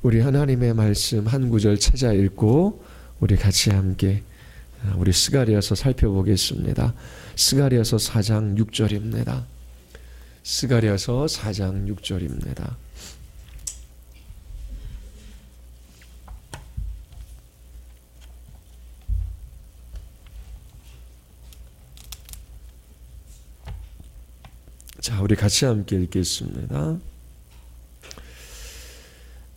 우리 하나님의 말씀 한 구절 찾아 읽고 우리 같이 함께 우리 스가랴서 살펴보겠습니다. 스가랴서 4장 6절입니다. 스가랴서 4장 6절입니다. 자, 우리 같이 함께 읽겠습니다.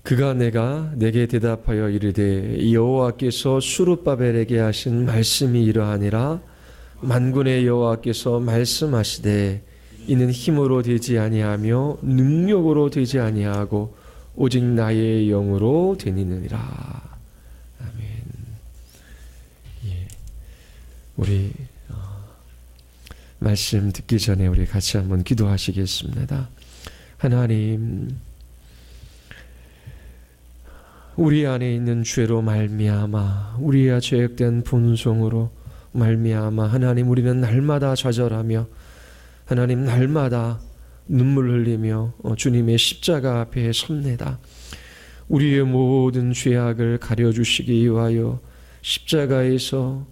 그가 내게 대답하여 이르되 여호와께서 수룹바벨에게 하신 말씀이 이러하니라. 만군의 여호와께서 말씀하시되 이는 힘으로 되지 아니하며 능력으로 되지 아니하고 오직 나의 영으로 되니느니라. 아멘. 예. 우리 말씀 듣기 전에 우리 같이 한번 기도하시겠습니다. 하나님, 우리 안에 있는 죄로 말미암아 우리의 죄악된 본성으로 말미암아 하나님 우리는 날마다 좌절하며 하나님 날마다 눈물 흘리며 주님의 십자가 앞에 섭니다. 우리의 모든 죄악을 가려주시기 위하여 십자가에서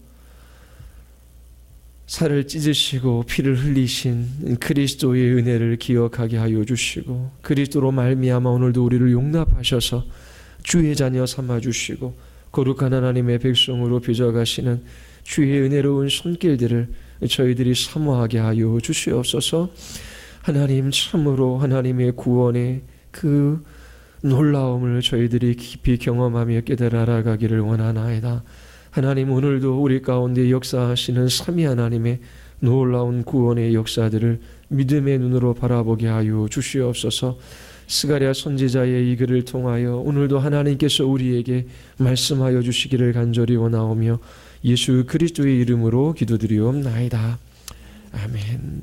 살을 찢으시고 피를 흘리신 그리스도의 은혜를 기억하게 하여 주시고 그리스도로 말미암아 오늘도 우리를 용납하셔서 주의 자녀 삼아주시고 거룩한 하나님의 백성으로 빚어가시는 주의 은혜로운 손길들을 저희들이 사모하게 하여 주시옵소서. 하나님 참으로 하나님의 구원의 그 놀라움을 저희들이 깊이 경험하며 깨달아 알아가기를 원하나이다. 하나님 오늘도 우리 가운데 역사하시는 삼위 하나님의 놀라운 구원의 역사들을 믿음의 눈으로 바라보게 하여 주시옵소서. 스가랴 선지자의 이 글을 통하여 오늘도 하나님께서 우리에게 말씀하여 주시기를 간절히 원하오며 예수 그리스도의 이름으로 기도드리옵나이다. 아멘.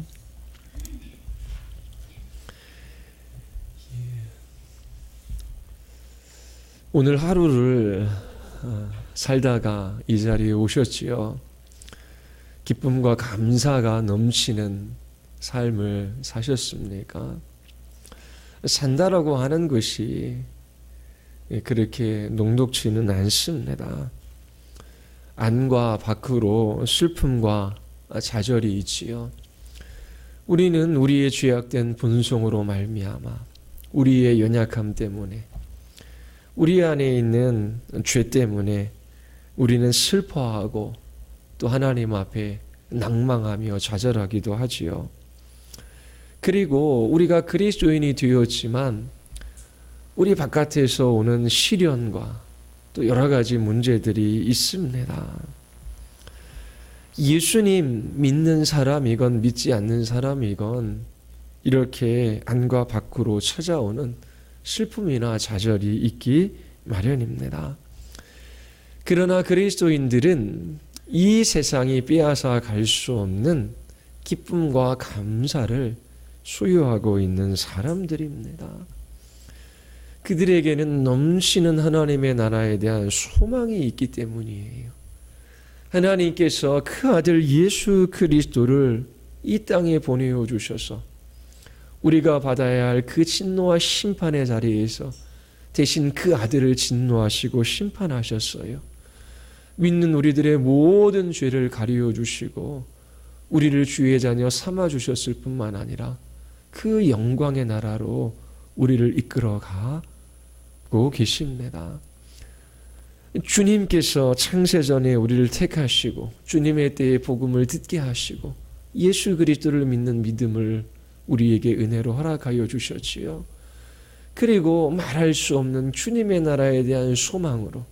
오늘 하루를 살다가 이 자리에 오셨지요. 기쁨과 감사가 넘치는 삶을 사셨습니까? 산다라고 하는 것이 그렇게 녹록지는 않습니다. 안과 밖으로 슬픔과 좌절이 있지요. 우리는 우리의 죄악된 본성으로 말미암아 우리의 연약함 때문에 우리 안에 있는 죄 때문에 우리는 슬퍼하고 또 하나님 앞에 낭망하며 좌절하기도 하지요. 그리고 우리가 그리스도인이 되었지만 우리 바깥에서 오는 시련과 또 여러 가지 문제들이 있습니다. 예수님 믿는 사람이건 믿지 않는 사람이건 이렇게 안과 밖으로 찾아오는 슬픔이나 좌절이 있기 마련입니다. 그러나 그리스도인들은 이 세상이 빼앗아 갈 수 없는 기쁨과 감사를 소유하고 있는 사람들입니다. 그들에게는 넘치는 하나님의 나라에 대한 소망이 있기 때문이에요. 하나님께서 그 아들 예수 그리스도를 이 땅에 보내어 주셔서 우리가 받아야 할 그 진노와 심판의 자리에서 대신 그 아들을 진노하시고 심판하셨어요. 믿는 우리들의 모든 죄를 가리워 주시고 우리를 주의 자녀 삼아 주셨을 뿐만 아니라 그 영광의 나라로 우리를 이끌어 가고 계십니다. 주님께서 창세전에 우리를 택하시고 주님의 때에 복음을 듣게 하시고 예수 그리스도를 믿는 믿음을 우리에게 은혜로 허락하여 주셨지요. 그리고 말할 수 없는 주님의 나라에 대한 소망으로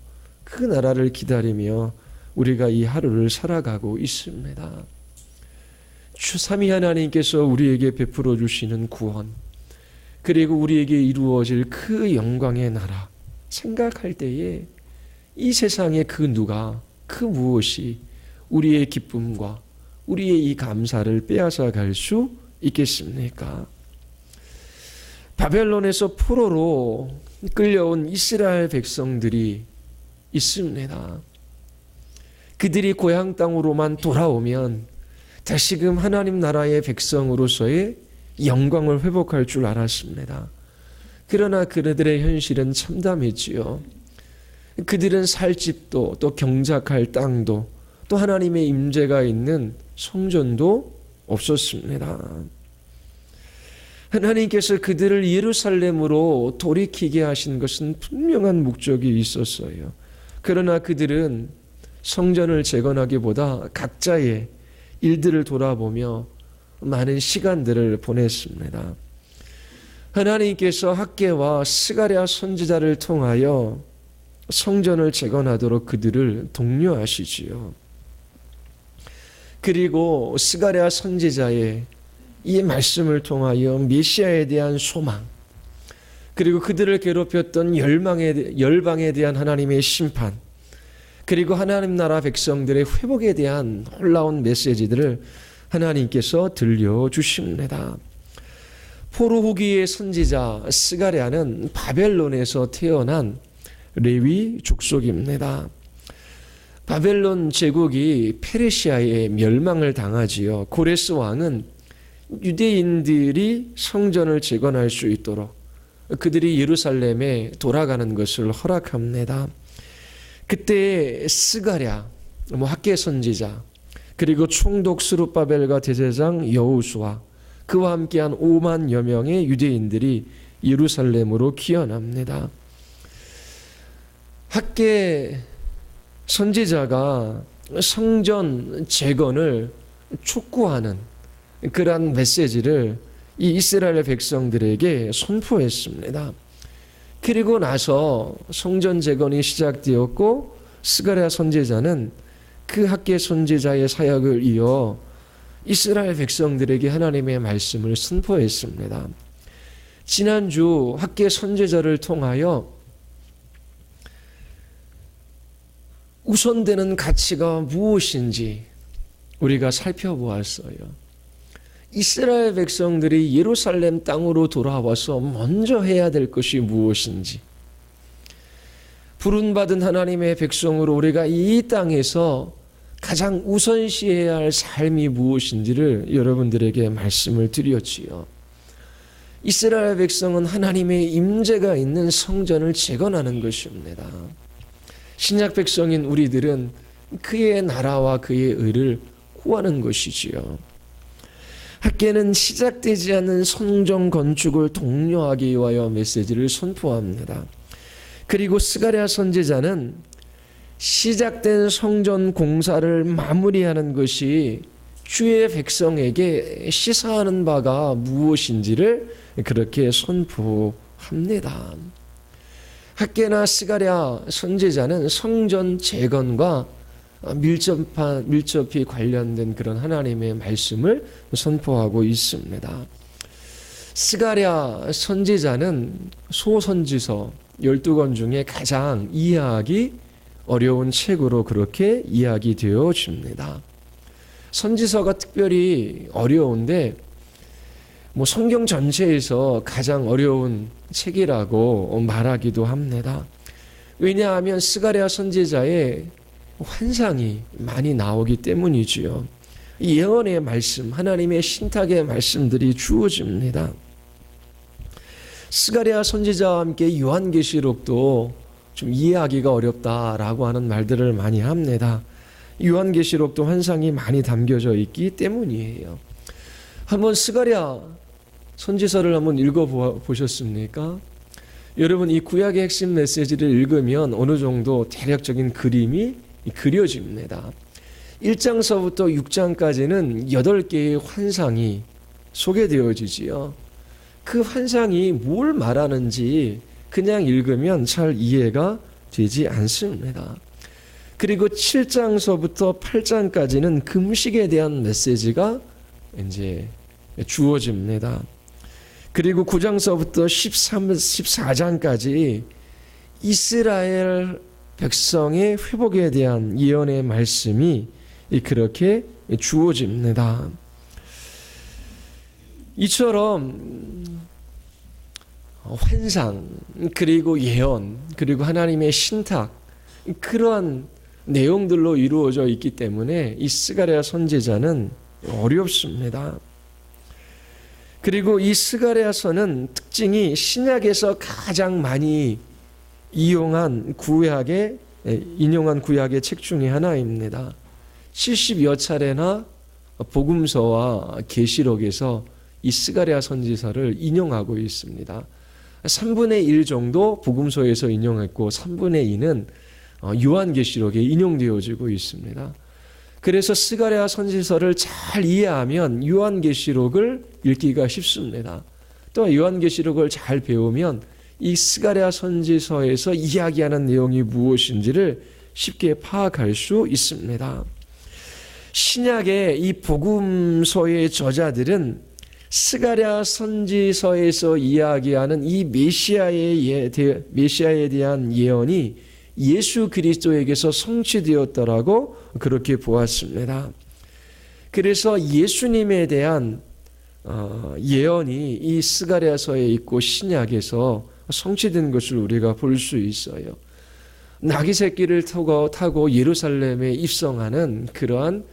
그 나라를 기다리며 우리가 이 하루를 살아가고 있습니다. 주 삼위 하나님께서 우리에게 베풀어 주시는 구원, 그리고 우리에게 이루어질 그 영광의 나라 생각할 때에 이 세상의 그 누가, 그 무엇이 우리의 기쁨과 우리의 이 감사를 빼앗아 갈 수 있겠습니까? 바벨론에서 포로로 끌려온 이스라엘 백성들이 있습니다. 그들이 고향 땅으로만 돌아오면 다시금 하나님 나라의 백성으로서의 영광을 회복할 줄 알았습니다. 그러나 그들의 현실은 참담했지요. 그들은 살 집도 또 경작할 땅도 또 하나님의 임재가 있는 성전도 없었습니다. 하나님께서 그들을 예루살렘으로 돌이키게 하신 것은 분명한 목적이 있었어요. 그러나 그들은 성전을 재건하기보다 각자의 일들을 돌아보며 많은 시간들을 보냈습니다. 하나님께서 학개와 스가랴 선지자를 통하여 성전을 재건하도록 그들을 독려하시지요. 그리고 스가랴 선지자의 이 말씀을 통하여 메시아에 대한 소망, 그리고 그들을 괴롭혔던 열방에 대한 하나님의 심판, 그리고 하나님 나라 백성들의 회복에 대한 놀라운 메시지들을 하나님께서 들려주십니다. 포로 후기의 선지자 스가랴는 바벨론에서 태어난 레위 족속입니다. 바벨론 제국이 페르시아의 멸망을 당하지요. 고레스 왕은 유대인들이 성전을 재건할 수 있도록 그들이 예루살렘에 돌아가는 것을 허락합니다. 그때 스가랴, 학개 선지자, 그리고 총독 스룹바벨과 대제사장 여호수아, 그와 함께한 5만여 명의 유대인들이 예루살렘으로 귀환합니다. 학개 선지자가 성전 재건을 촉구하는 그러한 메시지를 이 이스라엘 백성들에게 선포했습니다. 그리고 나서 성전 재건이 시작되었고 스가랴 선지자는 그 학개 선지자의 사역을 이어 이스라엘 백성들에게 하나님의 말씀을 선포했습니다. 지난주 학개 선지자를 통하여 우선되는 가치가 무엇인지 우리가 살펴보았어요. 이스라엘 백성들이 예루살렘 땅으로 돌아와서 먼저 해야 될 것이 무엇인지, 부름받은 하나님의 백성으로 우리가 이 땅에서 가장 우선시해야 할 삶이 무엇인지를 여러분들에게 말씀을 드렸지요. 이스라엘 백성은 하나님의 임재가 있는 성전을 재건하는 것입니다. 신약 백성인 우리들은 그의 나라와 그의 의를 구하는 것이지요. 학개는 시작되지 않은 성전 건축을 독려하기 위하여 메시지를 선포합니다. 그리고 스가랴 선지자는 시작된 성전 공사를 마무리하는 것이 주의 백성에게 시사하는 바가 무엇인지를 그렇게 선포합니다. 학개나 스가랴 선지자는 성전 재건과 밀접히 관련된 그런 하나님의 말씀을 선포하고 있습니다. 스가랴 선지자는 소선지서 12권 중에 가장 이해하기 어려운 책으로 그렇게 이야기되어집니다. 선지서가 특별히 어려운데 성경 전체에서 가장 어려운 책이라고 말하기도 합니다. 왜냐하면 스가랴 선지자의 환상이 많이 나오기 때문이지요. 예언의 말씀, 하나님의 신탁의 말씀들이 주어집니다. 스가랴 선지자와 함께 요한계시록도 좀 이해하기가 어렵다라고 하는 말들을 많이 합니다. 요한계시록도 환상이 많이 담겨져 있기 때문이에요. 한번 스가랴 선지서를 한번 읽어보셨습니까? 여러분, 이 구약의 핵심 메시지를 읽으면 어느 정도 대략적인 그림이 그려집니다. 1장서부터 6장까지는 8개의 환상이 소개되어지지요. 그 환상이 뭘 말하는지 그냥 읽으면 잘 이해가 되지 않습니다. 그리고 7장서부터 8장까지는 금식에 대한 메시지가 이제 주어집니다. 그리고 9장서부터 14장까지 이스라엘 백성의 회복에 대한 예언의 말씀이 그렇게 주어집니다. 이처럼 환상, 그리고 예언, 그리고 하나님의 신탁, 그러한 내용들로 이루어져 있기 때문에 이 스가랴 선지자는 어렵습니다. 그리고 이 스가랴서는 특징이 신약에서 가장 많이 인용한 구약의 책 중에 하나입니다. 70여 차례나 복음서와 계시록에서 이 스가랴 선지서를 인용하고 있습니다. 3분의 1 정도 복음서에서 인용했고 3분의 2는 요한계시록에 인용되어지고 있습니다. 그래서 스가랴 선지서를 잘 이해하면 요한계시록을 읽기가 쉽습니다. 또 요한계시록을 잘 배우면 이 스가랴 선지서에서 이야기하는 내용이 무엇인지를 쉽게 파악할 수 있습니다. 신약의 이 복음서의 저자들은 스가랴 선지서에서 이야기하는 이 메시아에 대한 예언이 예수 그리스도에게서 성취되었다라고 그렇게 보았습니다. 그래서 예수님에 대한 예언이 이 스가랴서에 있고 신약에서 성취된 것을 우리가 볼 수 있어요. 나귀 새끼를 타고 예루살렘에 입성하는 그러한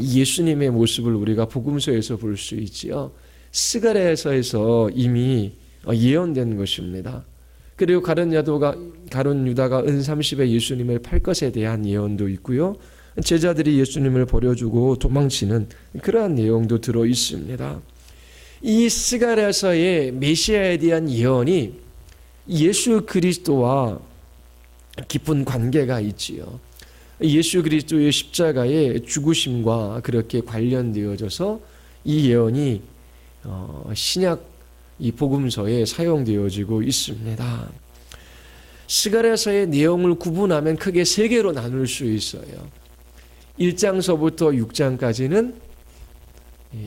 예수님의 모습을 우리가 복음서에서 볼 수 있지요. 스가랴서에서 이미 예언된 것입니다. 그리고 가룟 유다가 은 30에 예수님을 팔 것에 대한 예언도 있고요. 제자들이 예수님을 버려주고 도망치는 그러한 내용도 들어 있습니다. 이 스가랴서의 메시아에 대한 예언이 예수 그리스도와 깊은 관계가 있지요. 예수 그리스도의 십자가의 죽으심과 그렇게 관련되어져서 이 예언이 신약 이 복음서에 사용되어지고 있습니다. 스가랴서의 내용을 구분하면 크게 세 개로 나눌 수 있어요. 1장서부터 6장까지는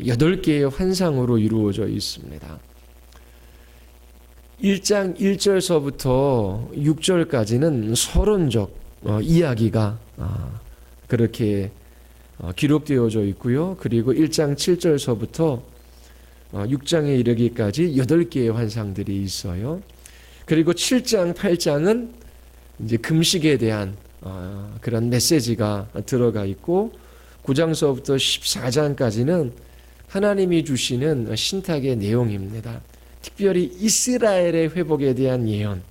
8개의 환상으로 이루어져 있습니다. 1장 1절서부터 6절까지는 서론적 이야기가 그렇게 기록되어져 있고요. 그리고 1장 7절서부터 6장에 이르기까지 8개의 환상들이 있어요. 그리고 7장, 8장은 이제 금식에 대한 그런 메시지가 들어가 있고 9장서부터 14장까지는 하나님이 주시는 신탁의 내용입니다. 특별히 이스라엘의 회복에 대한 예언,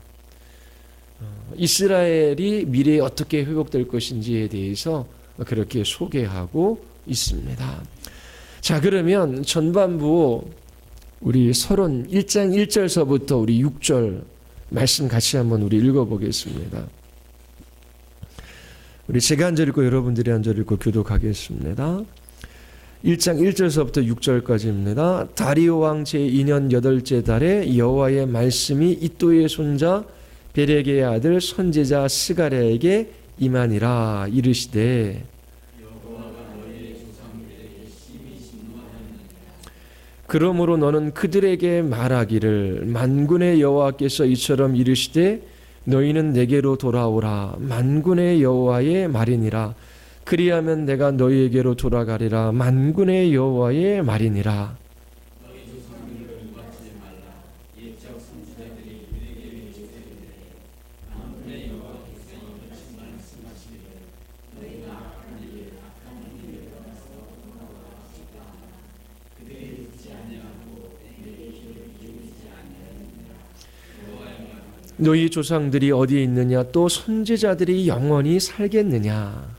이스라엘이 미래에 어떻게 회복될 것인지에 대해서 그렇게 소개하고 있습니다. 자, 그러면 전반부 우리 서론 1장 1절서부터 우리 6절 말씀 같이 한번 우리 읽어보겠습니다. 우리 제가 한 절 읽고 여러분들이 한 절 읽고 교독하겠습니다. 1장 1절서부터 6절까지입니다. 다리오 왕 제2년 8째 달에 여호와의 말씀이 이도의 손자 베레게의 아들 선지자 스가랴에게 임하니라. 이르시되 그러므로 너는 그들에게 말하기를 만군의 여호와께서 이처럼 이르시되 너희는 내게로 돌아오라. 만군의 여호와의 말이니라. 그리하면 내가 너희에게로 돌아가리라. 만군의 여호와의 말이니라. 너희 조상들이 어디에 있느냐? 또 선지자들이 영원히 살겠느냐?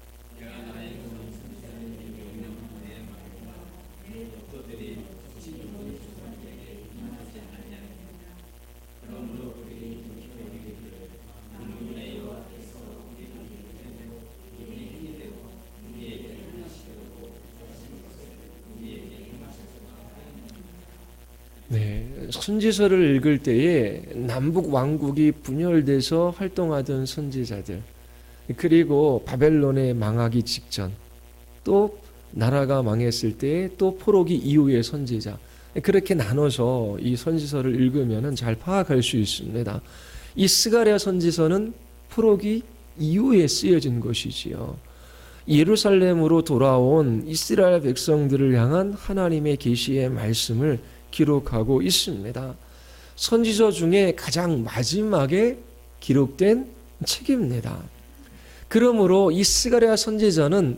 네, 선지서를 읽을 때에 남북 왕국이 분열돼서 활동하던 선지자들, 그리고 바벨론의 망하기 직전, 또 나라가 망했을 때 또 포로기 이후의 선지자, 그렇게 나눠서 이 선지서를 읽으면 잘 파악할 수 있습니다. 이 스가랴 선지서는 포로기 이후에 쓰여진 것이지요. 예루살렘으로 돌아온 이스라엘 백성들을 향한 하나님의 계시의 말씀을 기록하고 있습니다. 선지서 중에 가장 마지막에 기록된 책입니다. 그러므로 이 스가랴 선지서는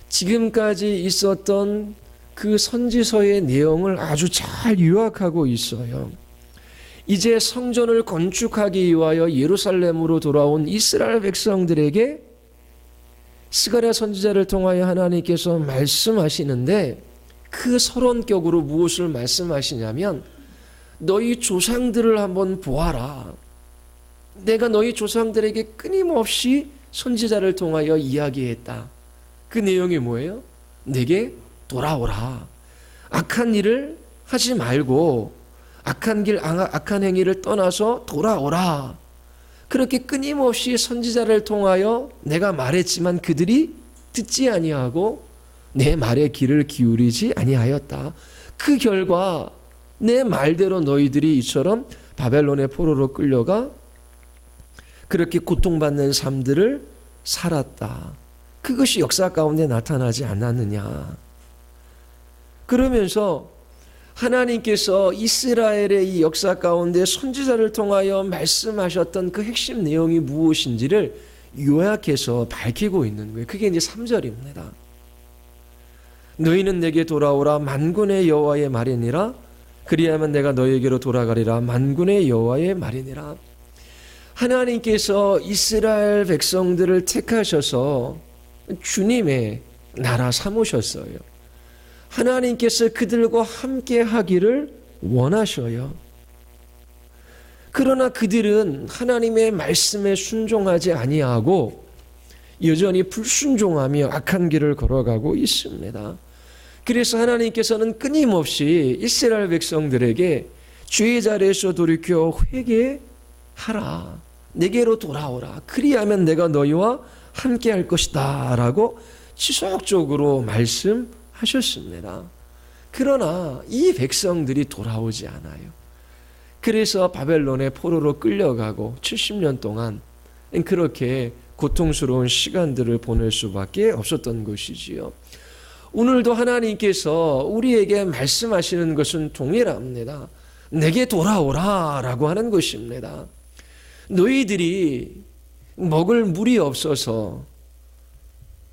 지금까지 있었던 그 선지서의 내용을 아주 잘 요약하고 있어요. 이제 성전을 건축하기 위하여 예루살렘으로 돌아온 이스라엘 백성들에게 스가랴 선지자를 통하여 하나님께서 말씀하시는데, 그 서론격으로 무엇을 말씀하시냐면, 너희 조상들을 한번 보아라. 내가 너희 조상들에게 끊임없이 선지자를 통하여 이야기했다. 그 내용이 뭐예요? 내게 돌아오라. 악한 일을 하지 말고 악한 행위를 떠나서 돌아오라. 그렇게 끊임없이 선지자를 통하여 내가 말했지만 그들이 듣지 아니하고 내 말에 귀를 기울이지 아니하였다. 그 결과 내 말대로 너희들이 이처럼 바벨론의 포로로 끌려가 그렇게 고통받는 삶들을 살았다. 그것이 역사 가운데 나타나지 않았느냐. 그러면서 하나님께서 이스라엘의 이 역사 가운데 선지자를 통하여 말씀하셨던 그 핵심 내용이 무엇인지를 요약해서 밝히고 있는 거예요. 그게 이제 3절입니다. 너희는 내게 돌아오라. 만군의 여호와의 말이니라. 그리하면 내가 너희에게로 돌아가리라. 만군의 여호와의 말이니라. 하나님께서 이스라엘 백성들을 택하셔서 주님의 나라 삼으셨어요. 하나님께서 그들과 함께 하기를 원하셔요. 그러나 그들은 하나님의 말씀에 순종하지 아니하고 여전히 불순종하며 악한 길을 걸어가고 있습니다. 그래서 하나님께서는 끊임없이 이스라엘 백성들에게 죄의 자리에서 돌이켜 회개하라. 내게로 돌아오라. 그리하면 내가 너희와 함께 할 것이다 라고 지속적으로 말씀하셨습니다. 그러나 이 백성들이 돌아오지 않아요. 그래서 바벨론의 포로로 끌려가고 70년 동안 그렇게 고통스러운 시간들을 보낼 수밖에 없었던 것이지요. 오늘도 하나님께서 우리에게 말씀하시는 것은 동일합니다. 내게 돌아오라 라고 하는 것입니다. 너희들이 먹을 물이 없어서,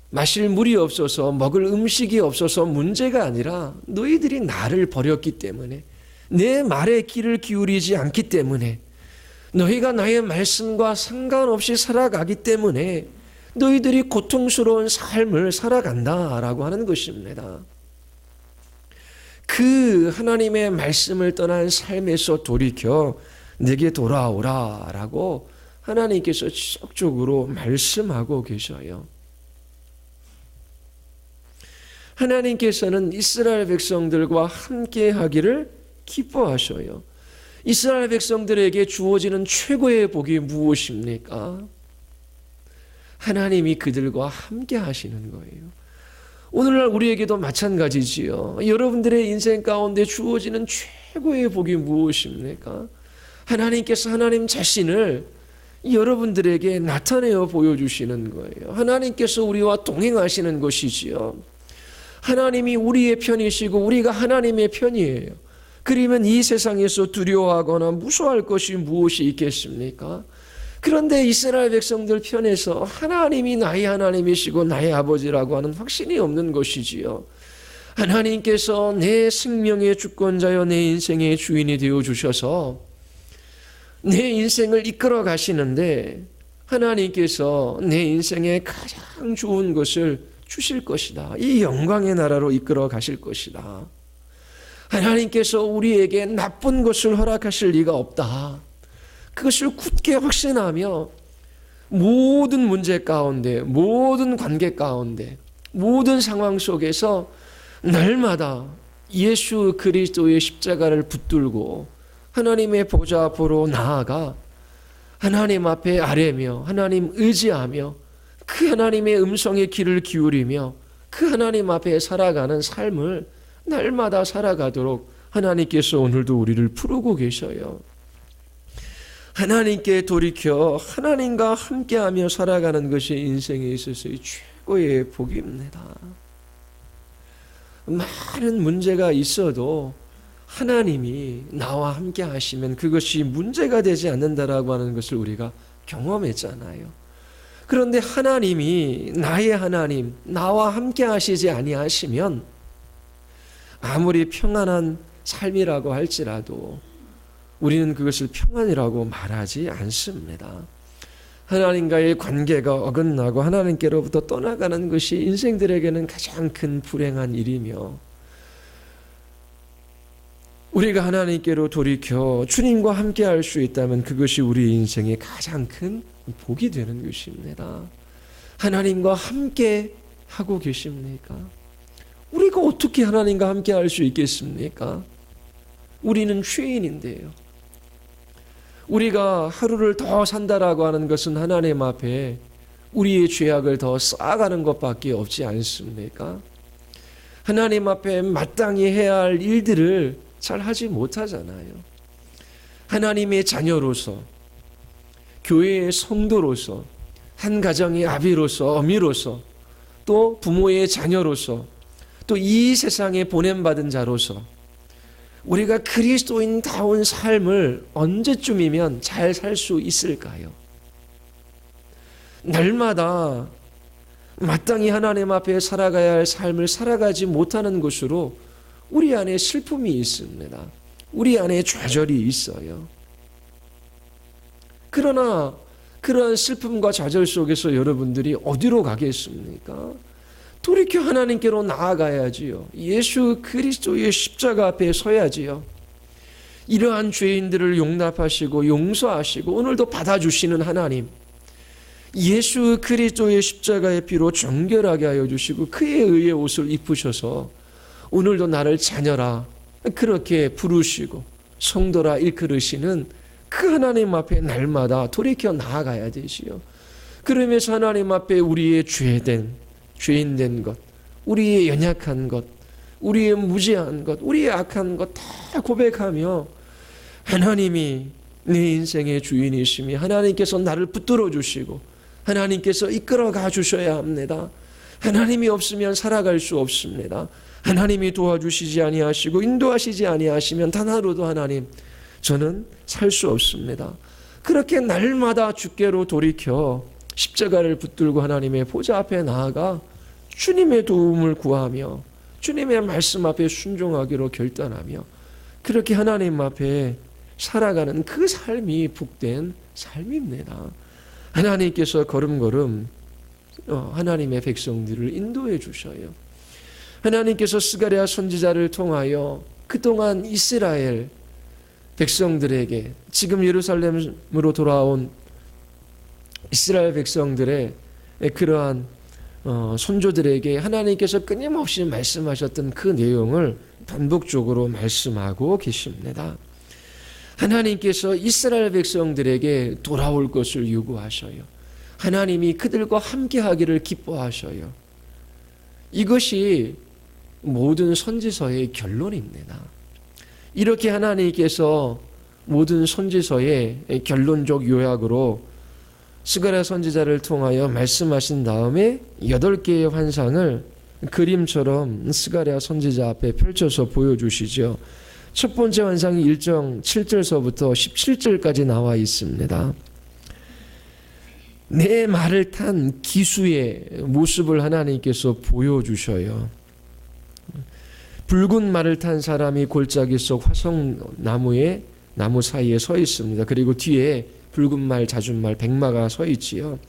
마실 물이 없어서, 먹을 음식이 없어서 문제가 아니라 너희들이 나를 버렸기 때문에, 내 말에 귀를 기울이지 않기 때문에, 너희가 나의 말씀과 상관없이 살아가기 때문에 너희들이 고통스러운 삶을 살아간다라고 하는 것입니다. 그 하나님의 말씀을 떠난 삶에서 돌이켜 내게 돌아오라라고 하나님께서 지속적으로 말씀하고 계셔요. 하나님께서는 이스라엘 백성들과 함께 하기를 기뻐하셔요. 이스라엘 백성들에게 주어지는 최고의 복이 무엇입니까? 하나님이 그들과 함께 하시는 거예요. 오늘날 우리에게도 마찬가지지요. 여러분들의 인생 가운데 주어지는 최고의 복이 무엇입니까? 하나님께서 하나님 자신을 여러분들에게 나타내어 보여주시는 거예요. 하나님께서 우리와 동행하시는 것이지요. 하나님이 우리의 편이시고 우리가 하나님의 편이에요. 그러면 이 세상에서 두려워하거나 무서워할 것이 무엇이 있겠습니까? 그런데 이스라엘 백성들 편에서 하나님이 나의 하나님이시고 나의 아버지라고 하는 확신이 없는 것이지요. 하나님께서 내 생명의 주권자여 내 인생의 주인이 되어주셔서 내 인생을 이끌어 가시는데 하나님께서 내 인생에 가장 좋은 것을 주실 것이다. 이 영광의 나라로 이끌어 가실 것이다. 하나님께서 우리에게 나쁜 것을 허락하실 리가 없다. 그것을 굳게 확신하며 모든 문제 가운데, 모든 관계 가운데, 모든 상황 속에서 날마다 예수 그리스도의 십자가를 붙들고 하나님의 보좌 앞으로 나아가 하나님 앞에 아뢰며 하나님 의지하며 그 하나님의 음성에 귀를 기울이며 그 하나님 앞에 살아가는 삶을 날마다 살아가도록 하나님께서 오늘도 우리를 부르고 계셔요. 하나님께 돌이켜 하나님과 함께하며 살아가는 것이 인생에 있어서의 최고의 복입니다. 많은 문제가 있어도 하나님이 나와 함께 하시면 그것이 문제가 되지 않는다라고 하는 것을 우리가 경험했잖아요. 그런데 하나님이 나의 하나님, 나와 함께 하시지 아니하시면 아무리 평안한 삶이라고 할지라도 우리는 그것을 평안이라고 말하지 않습니다. 하나님과의 관계가 어긋나고 하나님께로부터 떠나가는 것이 인생들에게는 가장 큰 불행한 일이며, 우리가 하나님께로 돌이켜 주님과 함께 할 수 있다면 그것이 우리 인생의 가장 큰 복이 되는 것입니다. 하나님과 함께 하고 계십니까? 우리가 어떻게 하나님과 함께 할 수 있겠습니까? 우리는 죄인인데요. 우리가 하루를 더 산다라고 하는 것은 하나님 앞에 우리의 죄악을 더 쌓아가는 것밖에 없지 않습니까? 하나님 앞에 마땅히 해야 할 일들을 잘 하지 못하잖아요. 하나님의 자녀로서, 교회의 성도로서, 한 가정의 아비로서, 어미로서, 또 부모의 자녀로서, 또 이 세상에 보냄받은 자로서 우리가 그리스도인다운 삶을 언제쯤이면 잘 살 수 있을까요? 날마다 마땅히 하나님 앞에 살아가야 할 삶을 살아가지 못하는 것으로 우리 안에 슬픔이 있습니다. 우리 안에 좌절이 있어요. 그러나 그러한 슬픔과 좌절 속에서 여러분들이 어디로 가겠습니까? 돌이켜 하나님께로 나아가야지요. 예수 그리스도의 십자가 앞에 서야지요. 이러한 죄인들을 용납하시고 용서하시고 오늘도 받아주시는 하나님, 예수 그리스도의 십자가의 피로 정결하게 하여 주시고 그의 의의 옷을 입으셔서 오늘도 나를 자녀라 그렇게 부르시고 성도라 일컬으시는 그 하나님 앞에 날마다 돌이켜 나아가야 되지요. 그러면서 하나님 앞에 우리의 죄인된 것, 우리의 연약한 것, 우리의 무지한 것, 우리의 악한 것 다 고백하며 하나님이 내 인생의 주인이시며 하나님께서 나를 붙들어 주시고 하나님께서 이끌어가 주셔야 합니다. 하나님이 없으면 살아갈 수 없습니다. 하나님이 도와주시지 아니하시고 인도하시지 아니하시면 단 하루도 하나님 저는 살 수 없습니다. 그렇게 날마다 주께로 돌이켜 십자가를 붙들고 하나님의 보좌 앞에 나아가 주님의 도움을 구하며 주님의 말씀 앞에 순종하기로 결단하며 그렇게 하나님 앞에 살아가는 그 삶이 복된 삶입니다. 하나님께서 걸음걸음 하나님의 백성들을 인도해 주셔요. 하나님께서 스가랴 선지자를 통하여 그동안 이스라엘 백성들에게, 지금 예루살렘으로 돌아온 이스라엘 백성들의 그러한 선조들에게 하나님께서 끊임없이 말씀하셨던 그 내용을 반복적으로 말씀하고 계십니다. 하나님께서 이스라엘 백성들에게 돌아올 것을 요구하셔요. 하나님이 그들과 함께하기를 기뻐하셔요. 이것이 모든 선지서의 결론입니다. 이렇게 하나님께서 모든 선지서의 결론적 요약으로 스가랴 선지자를 통하여 말씀하신 다음에 8개의 환상을 그림처럼 스가랴 선지자 앞에 펼쳐서 보여주시죠. 첫 번째 환상이 1장 7절서부터 17절까지 나와 있습니다. 내 말을 탄 기수의 모습을 하나님께서 보여주셔요. 붉은 말을 탄 사람이 골짜기 속 화성나무의 나무 사이에 서 있습니다. 그리고 뒤에 붉은 말, 잦은 말, 백마가 서 있지요.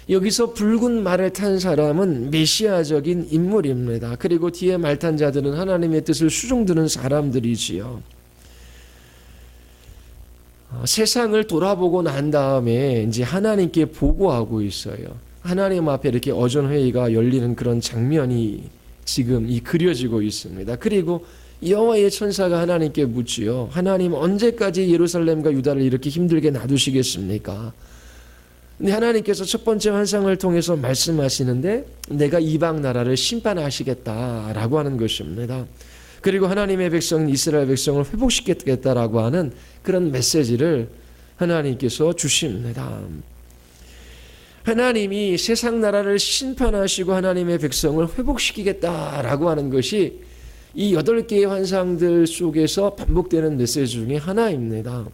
여기서 붉은 말을 탄 사람은 메시아적인 인물입니다. 그리고 뒤에 말 탄 자들은 하나님의 뜻을 수종드는 사람들이지요. 세상을 돌아보고 난 다음에 이제 하나님께 보고하고 있어요. 하나님 앞에 이렇게 어전회의가 열리는 그런 장면이 지금 그려지고 있습니다. 그리고 여호와의 천사가 하나님께 묻지요. 하나님 언제까지 예루살렘과 유다를 이렇게 힘들게 놔두시겠습니까? 근데 하나님께서 첫 번째 환상을 통해서 말씀하시는데 내가 이방 나라를 심판하시겠다라고 하는 것입니다. 그리고 하나님의 백성 이스라엘 백성을 회복시키겠다라고 하는 그런 메시지를 하나님께서 주십니다. 하나님이 세상 나라를 심판하시고 하나님의 백성을 회복시키겠다라고 하는 것이 이 8개의 환상들 속에서 반복되는 메시지 중에 하나입니다.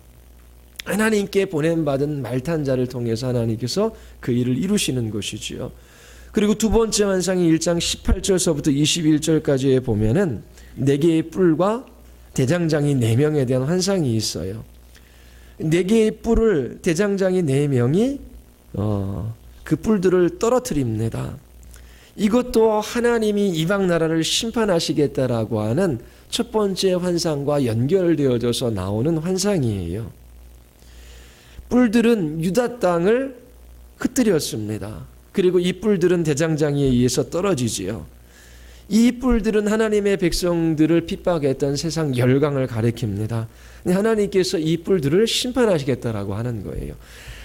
하나님께 보냄받은 말탄자를 통해서 하나님께서 그 일을 이루시는 것이지요. 그리고 두 번째 환상이 1장 18절서부터 21절까지에 보면은 4개의 뿔과 대장장이 4명에 대한 환상이 있어요. 4개의 뿔을 대장장이 4명이 그 뿔들을 떨어뜨립니다. 이것도 하나님이 이방 나라를 심판하시겠다라고 하는 첫 번째 환상과 연결되어져서 나오는 환상이에요. 뿔들은 유다 땅을 흩뜨렸습니다. 그리고 이 뿔들은 대장장이에 의해서 떨어지지요. 이 뿔들은 하나님의 백성들을 핍박했던 세상 열강을 가리킵니다. 하나님께서 이 뿔들을 심판하시겠다라고 하는 거예요.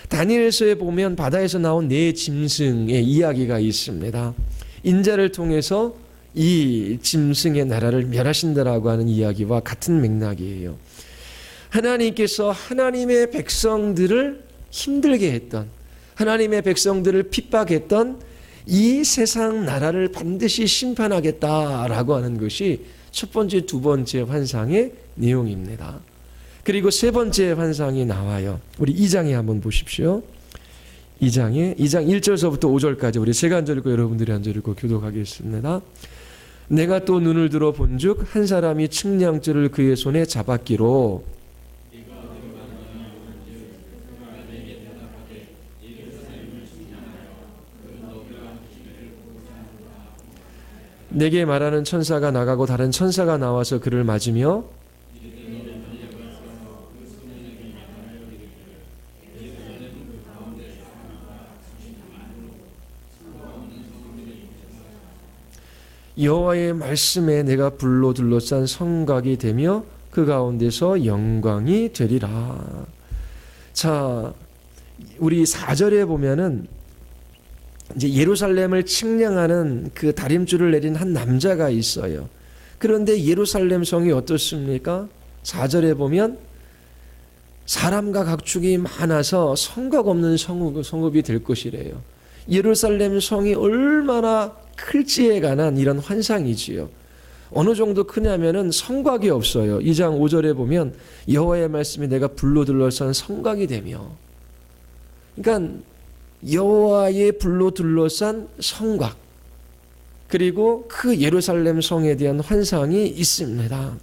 다니엘서에 보면 바다에서 나온 4짐승의 이야기가 있습니다. 인자를 통해서 이 짐승의 나라를 멸하신다라고 하는 이야기와 같은 맥락이에요. 하나님께서 하나님의 백성들을 힘들게 했던, 하나님의 백성들을 핍박했던 이 세상 나라를 반드시 심판하겠다라고 하는 것이 첫 번째, 두 번째 환상의 내용입니다. 그리고 세 번째 환상이 나와요. 우리 2장에 한번 보십시오. 2장 1절서부터 5절까지 우리 제가 한 절 읽고 여러분들이 한 절 읽고 교독하겠습니다. 내가 또 눈을 들어 본즉 한 사람이 측량줄을 그의 손에 잡았기로 내게 말하는 천사가 나가고 다른 천사가 나와서 그를 맞으며 여호와의 말씀에 내가 불로 둘러싼 성곽이 되며 그 가운데서 영광이 되리라. 자, 우리 4절에 보면은 이제 예루살렘을 측량하는 그 다림줄을 내린 한 남자가 있어요. 그런데 예루살렘 성이 어떻습니까? 4절에 보면 사람과 각축이 많아서 성곽 없는 성읍이 될 것이래요. 예루살렘 성이 얼마나 클지에 관한 이런 환상이지요. 어느 정도 크냐면은 성곽이 없어요. 2장 5절에 보면 여호와의 말씀이 내가 불로 둘러싼 성곽이 되며, 그러니까 여호와의 불로 둘러싼 성곽, 그리고 그 예루살렘 성에 대한 환상이 있습니다.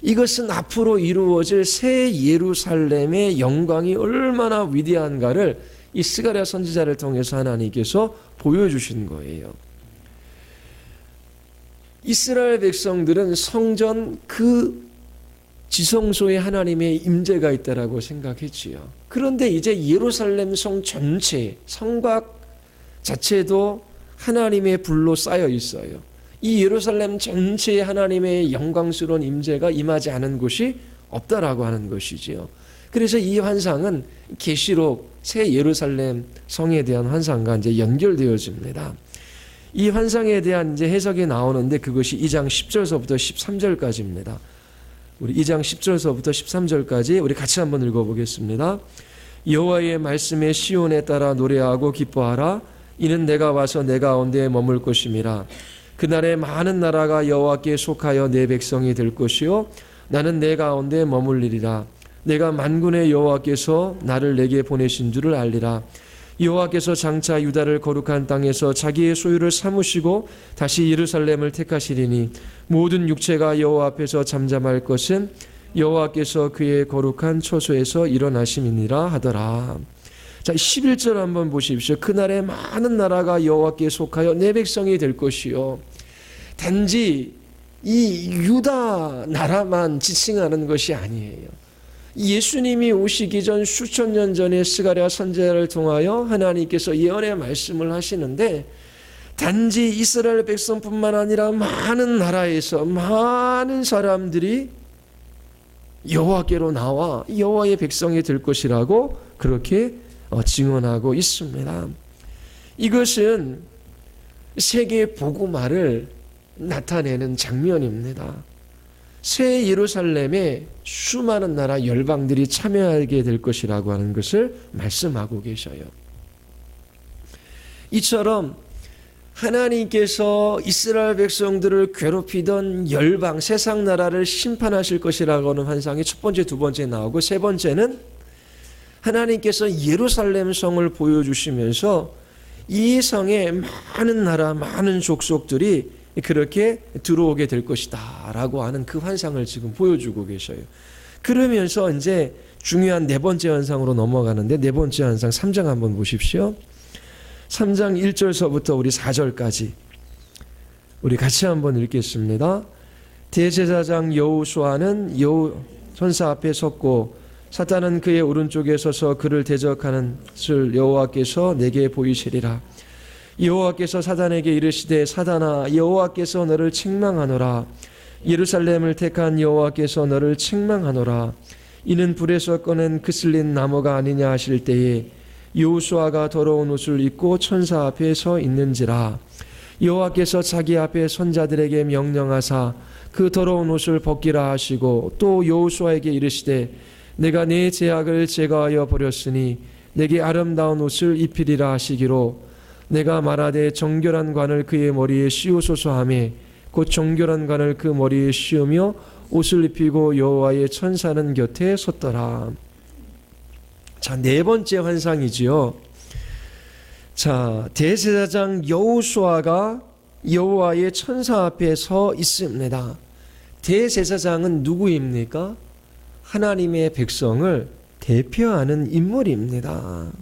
이것은 앞으로 이루어질 새 예루살렘의 영광이 얼마나 위대한가를 이 스가랴 선지자를 통해서 하나님께서 보여주신 거예요. 이스라엘 백성들은 성전 그 지성소에 하나님의 임재가 있다라고 생각했지요. 그런데 이제 예루살렘 성 전체, 성곽 자체도 하나님의 불로 쌓여 있어요. 이 예루살렘 전체에 하나님의 영광스러운 임재가 임하지 않은 곳이 없다라고 하는 것이지요. 그래서 이 환상은 계시록 새 예루살렘 성에 대한 환상과 이제 연결되어집니다. 이 환상에 대한 이제 해석이 나오는데 그것이 2장 10절서부터 13절까지입니다. 우리 2장 10절서부터 13절까지 우리 같이 한번 읽어보겠습니다. 여호와의 말씀에 시온에 따라 노래하고 기뻐하라. 이는 내가 와서 내 가운데 머물 것임이라. 그날에 많은 나라가 여호와께 속하여 내 백성이 될 것이요 나는 내 가운데 머물리리라. 내가 만군의 여호와께서 나를 내게 보내신 줄을 알리라. 여호와께서 장차 유다를 거룩한 땅에서 자기의 소유를 삼으시고 다시 예루살렘을 택하시리니 모든 육체가 여호와 앞에서 잠잠할 것은 여호와께서 그의 거룩한 처소에서 일어나심이니라 하더라. 자, 11절 한번 보십시오. 그날에 많은 나라가 여호와께 속하여 내 백성이 될 것이요. 단지 이 유다 나라만 지칭하는 것이 아니에요. 예수님이 오시기 전 수천 년 전에 스가랴 선지자를 통하여 하나님께서 예언의 말씀을 하시는데 단지 이스라엘 백성뿐만 아니라 많은 나라에서 많은 사람들이 여호와께로 나와 여호와의 백성이 될 것이라고 그렇게 증언하고 있습니다. 이것은 세계 복음화를 나타내는 장면입니다. 새 예루살렘에 수많은 나라 열방들이 참여하게 될 것이라고 하는 것을 말씀하고 계셔요. 이처럼 하나님께서 이스라엘 백성들을 괴롭히던 열방, 세상 나라를 심판하실 것이라고 하는 환상이 첫 번째, 두 번째 나오고 세 번째는 하나님께서 예루살렘 성을 보여주시면서 이 성에 많은 나라, 많은 족속들이 그렇게 들어오게 될 것이다 라고 하는 그 환상을 지금 보여주고 계셔요. 그러면서 이제 중요한 네 번째 환상으로 넘어가는데, 네 번째 환상 3장 한번 보십시오. 3장 1절서부터 우리 4절까지 우리 같이 한번 읽겠습니다. 대제사장 여호수아는 천사 앞에 섰고 사탄은 그의 오른쪽에 서서 그를 대적하는 것을 여호와께서 내게 보이시리라. 여호와께서 사단에게 이르시되 사단아 여호와께서 너를 책망하노라. 예루살렘을 택한 여호와께서 너를 책망하노라. 이는 불에서 꺼낸 그슬린 나무가 아니냐 하실 때에 여호수아가 더러운 옷을 입고 천사 앞에 서 있는지라. 여호와께서 자기 앞에 선자들에게 명령하사 그 더러운 옷을 벗기라 하시고 또 여호수아에게 이르시되 내가 네 죄악을 제거하여 버렸으니 내게 아름다운 옷을 입히리라 하시기로 내가 말하되 정결한 관을 그의 머리에 씌우소서 하매 곧 정결한 관을 그 머리에 씌우며 옷을 입히고 여호와의 천사는 곁에 섰더라. 자, 네 번째 환상이지요. 자, 대제사장 여호수아가 여호와의 천사 앞에 서 있습니다. 대제사장은 누구입니까? 하나님의 백성을 대표하는 인물입니다.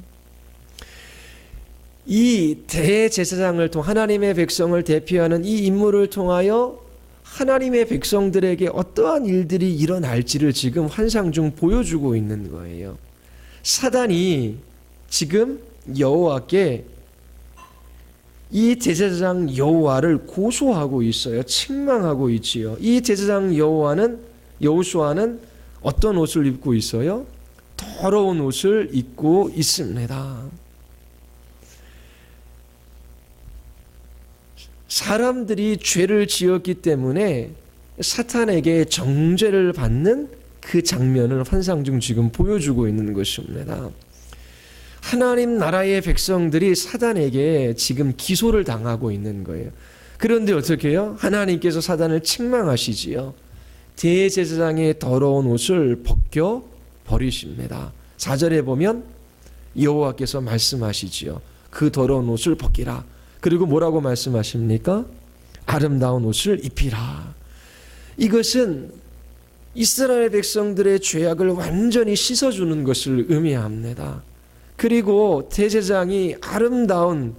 이 대제사장을 통해 하나님의 백성을 대표하는 이 인물을 통하여 하나님의 백성들에게 어떠한 일들이 일어날지를 지금 환상 중 보여주고 있는 거예요. 사단이 지금 여호와께 이 제사장 여호와를 고소하고 있어요. 책망하고 있지요. 이 제사장 여호수아는 어떤 옷을 입고 있어요? 더러운 옷을 입고 있습니다. 사람들이 죄를 지었기 때문에 사탄에게 정죄를 받는 그 장면을 환상 중 지금 보여주고 있는 것입니다. 하나님 나라의 백성들이 사단에게 지금 기소를 당하고 있는 거예요. 그런데 어떻게 해요? 하나님께서 사단을 책망하시지요. 대제사장의 더러운 옷을 벗겨 버리십니다. 4절에 보면 여호와께서 말씀하시지요. 그 더러운 옷을 벗기라. 그리고 뭐라고 말씀하십니까? 아름다운 옷을 입히라. 이것은 이스라엘 백성들의 죄악을 완전히 씻어주는 것을 의미합니다. 그리고 대제사장이 아름다운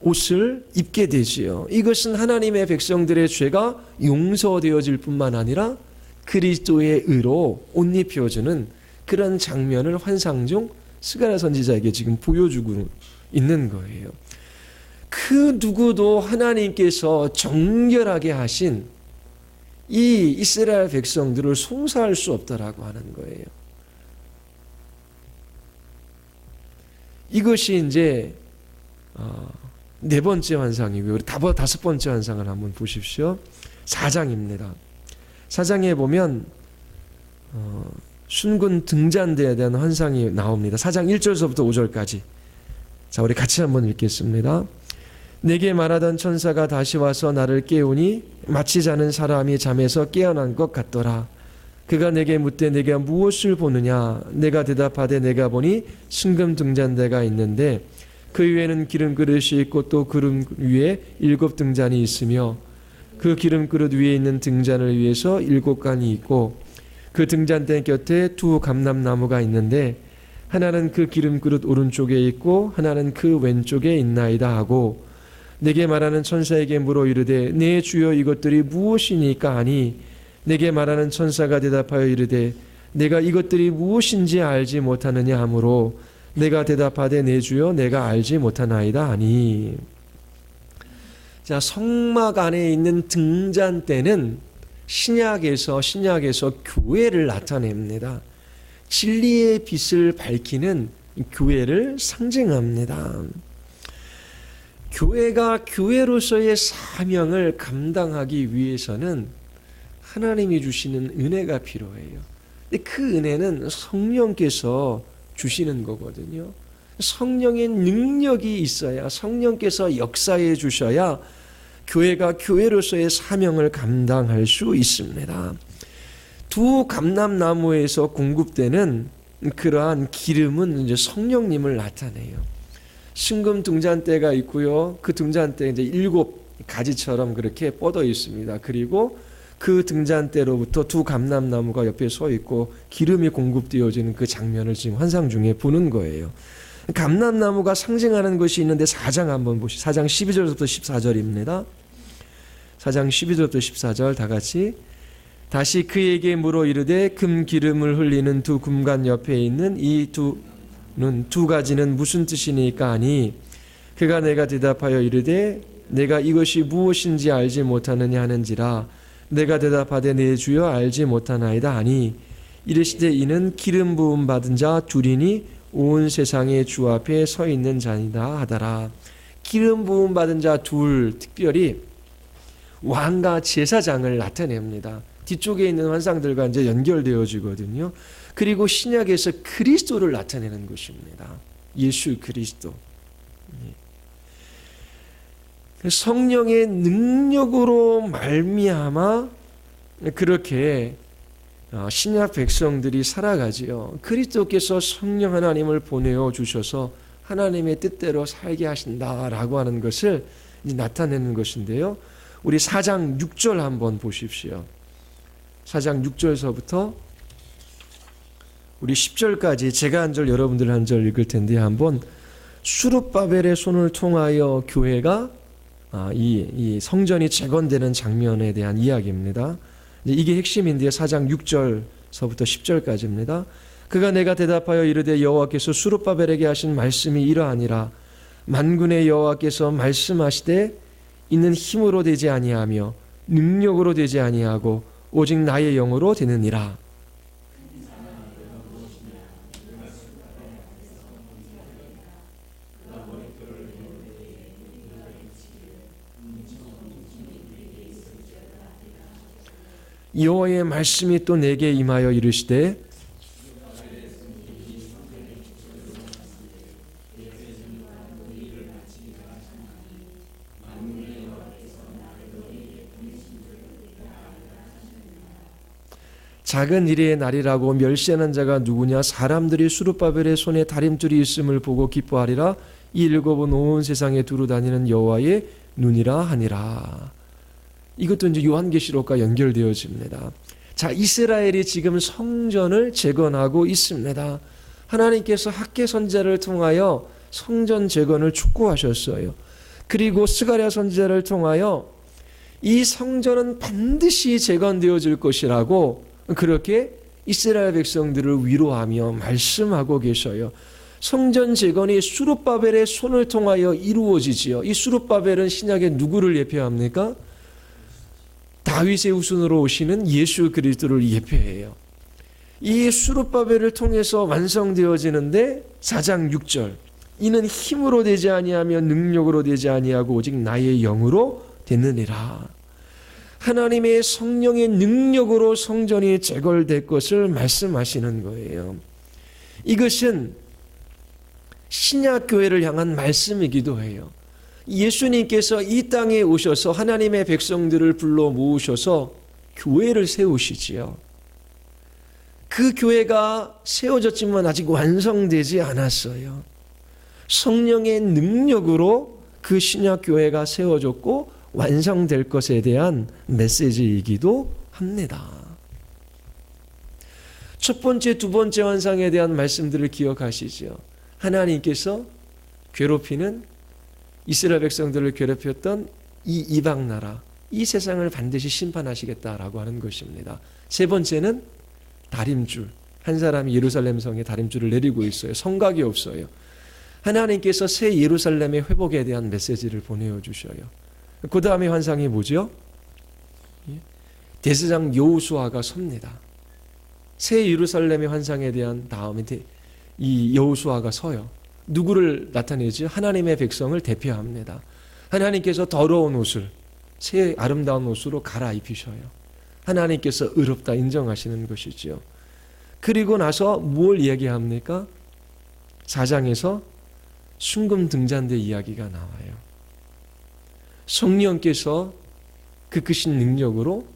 옷을 입게 되지요. 이것은 하나님의 백성들의 죄가 용서되어질 뿐만 아니라 그리스도의 의로 옷 입혀주는 그런 장면을 환상 중 스가랴 선지자에게 지금 보여주고 있는 거예요. 그 누구도 하나님께서 정결하게 하신 이 이스라엘 백성들을 송사할 수 없다라고 하는 거예요. 이것이 이제 네 번째 환상이고요. 우리 다섯 번째 환상을 한번 보십시오. 4장입니다. 4장에 보면 순군 등잔대에 대한 환상이 나옵니다. 4장 1절서부터 5절까지. 자, 우리 같이 한번 읽겠습니다. 내게 말하던 천사가 다시 와서 나를 깨우니 마치 자는 사람이 잠에서 깨어난 것 같더라. 그가 내게 묻되 내가 무엇을 보느냐? 내가 대답하되 내가 보니 순금 등잔대가 있는데 그 위에는 기름 그릇이 있고 또 그릇 위에 7 등잔이 있으며 그 기름 그릇 위에 있는 등잔을 위해서 7간이 있고 그 등잔대 곁에 2 감람나무가 있는데 하나는 그 기름 그릇 오른쪽에 있고 하나는 그 왼쪽에 있나이다 하고 내게 말하는 천사에게 물어 이르되 내 주여 이것들이 무엇이니까 하니 내게 말하는 천사가 대답하여 이르되 내가 이것들이 무엇인지 알지 못하느냐 하므로 내가 대답하되 내 주여 내가 알지 못하나이다 하니. 자, 성막 안에 있는 등잔대는 신약에서 교회를 나타냅니다. 진리의 빛을 밝히는 교회를 상징합니다. 교회가 교회로서의 사명을 감당하기 위해서는 하나님이 주시는 은혜가 필요해요. 근데 그 은혜는 성령께서 주시는 거거든요. 성령의 능력이 있어야, 성령께서 역사해 주셔야 교회가 교회로서의 사명을 감당할 수 있습니다. 2 감람나무에서 공급되는 그러한 기름은 이제 성령님을 나타내요. 순금 등잔대가 있고요. 그 등잔대에 이제 7 가지처럼 그렇게 뻗어 있습니다. 그리고 그 등잔대로부터 두 감람나무가 옆에 서 있고 기름이 공급되어지는 그 장면을 지금 환상 중에 보는 거예요. 감람나무가 상징하는 것이 있는데 4장 한번 보시죠. 4장 12절부터 14절입니다. 4장 12절부터 14절 다 같이. 다시 그에게 물어 이르되 금 기름을 흘리는 두 금관 옆에 있는 이 두 가지는 무슨 뜻이니까 하니 그가 내가 대답하여 이르되 내가 이것이 무엇인지 알지 못하느냐 하는지라 내가 대답하되 내 주여 알지 못하나이다 하니 이르시되 이는 기름 부음 받은 자 둘이니 온 세상의 주 앞에 서 있는 자이다 하더라. 기름 부음 받은 자 둘, 특별히 왕과 제사장을 나타냅니다. 뒤쪽에 있는 환상들과 이제 연결되어지거든요. 그리고 신약에서 그리스도를 나타내는 것입니다. 예수 그리스도. 성령의 능력으로 말미암아 그렇게 신약 백성들이 살아가지요. 그리스도께서 성령 하나님을 보내어 주셔서 하나님의 뜻대로 살게 하신다라고 하는 것을 나타내는 것인데요. 우리 4장 6절 한번 보십시오. 4장 6절서부터 우리 10절까지 제가 한 절 여러분들 한 절 읽을 텐데 한번 수룹바벨의 손을 통하여 교회가 이 성전이 재건되는 장면에 대한 이야기입니다. 이게 핵심인데요. 4장 6절서부터 10절까지입니다. 그가 내가 대답하여 이르되 여호와께서 수룹바벨에게 하신 말씀이 이러하니라. 만군의 여호와께서 말씀하시되 이는 힘으로 되지 아니하며 능력으로 되지 아니하고 오직 나의 영으로 되느니라. 여호와의 말씀이 또 내게 임하여 이르시되 작은 일의 날이라고 멸시하는 자가 누구냐? 사람들이 수룹바벨의 손에 다림줄이 있음을 보고 기뻐하리라. 이 일곱은 온 세상에 두루 다니는 여호와의 눈이라 하니라. 이것도 이제 요한계시록과 연결되어집니다. 자, 이스라엘이 지금 성전을 재건하고 있습니다. 하나님께서 학개 선지자를 통하여 성전 재건을 촉구하셨어요. 그리고 스가랴 선지자를 통하여 이 성전은 반드시 재건되어질 것이라고 그렇게 이스라엘 백성들을 위로하며 말씀하고 계셔요. 성전 재건이 수룹바벨의 손을 통하여 이루어지지요. 이 수룹바벨은 신약에 누구를 예표합니까? 다윗의 후손으로 오시는 예수 그리스도를 예표해요. 이 수룹바벨을 통해서 완성되어지는데 4장 6절 이는 힘으로 되지 아니하며 능력으로 되지 아니하고 오직 나의 영으로 되느니라. 하나님의 성령의 능력으로 성전이 재건될 것을 말씀하시는 거예요. 이것은 신약교회를 향한 말씀이기도 해요. 예수님께서 이 땅에 오셔서 하나님의 백성들을 불러 모으셔서 교회를 세우시지요. 그 교회가 세워졌지만 아직 완성되지 않았어요. 성령의 능력으로 그 신약교회가 세워졌고 완성될 것에 대한 메시지이기도 합니다. 첫 번째, 두 번째 환상에 대한 말씀들을 기억하시죠. 하나님께서 괴롭히는 이스라엘 백성들을 괴롭혔던 이 이방 나라, 이 세상을 반드시 심판하시겠다라고 하는 것입니다. 세 번째는 다림줄. 한 사람이 예루살렘 성에 다림줄을 내리고 있어요. 성곽이 없어요. 하나님께서 새 예루살렘의 회복에 대한 메시지를 보내주셔요. 그 다음에 환상이 뭐죠? 대제사장 여호수아가 섭니다. 새 예루살렘의 환상에 대한 다음에 이 여호수아가 서요. 누구를 나타내지? 하나님의 백성을 대표합니다. 하나님께서 더러운 옷을 새 아름다운 옷으로 갈아입히셔요. 하나님께서 의롭다 인정하시는 것이지요. 그리고 나서 뭘 이야기합니까? 4장에서 순금 등잔대 이야기가 나와요. 성령께서 그 크신 능력으로